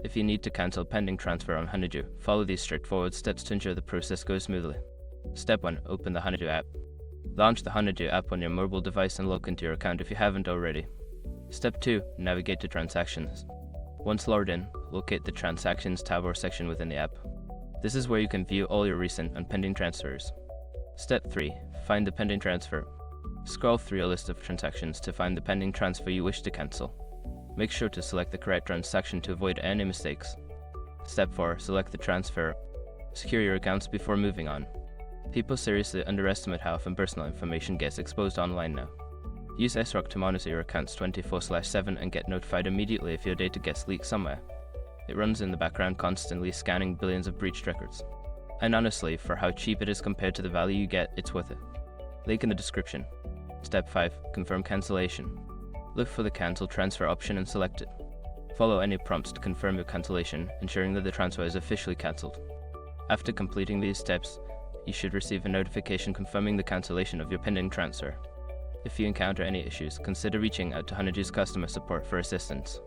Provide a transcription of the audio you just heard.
If you need to cancel pending transfer on Honeydue, follow these straightforward steps to ensure the process goes smoothly. Step 1. Open the Honeydue app. Launch the Honeydue app on your mobile device and log into your account if you haven't already. Step 2. Navigate to Transactions. Once logged in, locate the Transactions tab or section within the app. This is where you can view all your recent and pending transfers. Step 3. Find the pending transfer. Scroll through your list of transactions to find the pending transfer you wish to cancel. Make sure to select the correct transaction to avoid any mistakes. Step 4. Select the transfer. Secure your accounts before moving on. People seriously underestimate how often personal information gets exposed online now. Use SROC to monitor your accounts 24/7 and get notified immediately if your data gets leaked somewhere. It runs in the background constantly scanning billions of breached records. And honestly, for how cheap it is compared to the value you get, it's worth it. Link in the description. Step 5. Confirm cancellation. Look for the cancel transfer option and select it. Follow any prompts to confirm your cancellation, ensuring that the transfer is officially cancelled. After completing these steps, you should receive a notification confirming the cancellation of your pending transfer. If you encounter any issues, consider reaching out to Honeydue's customer support for assistance.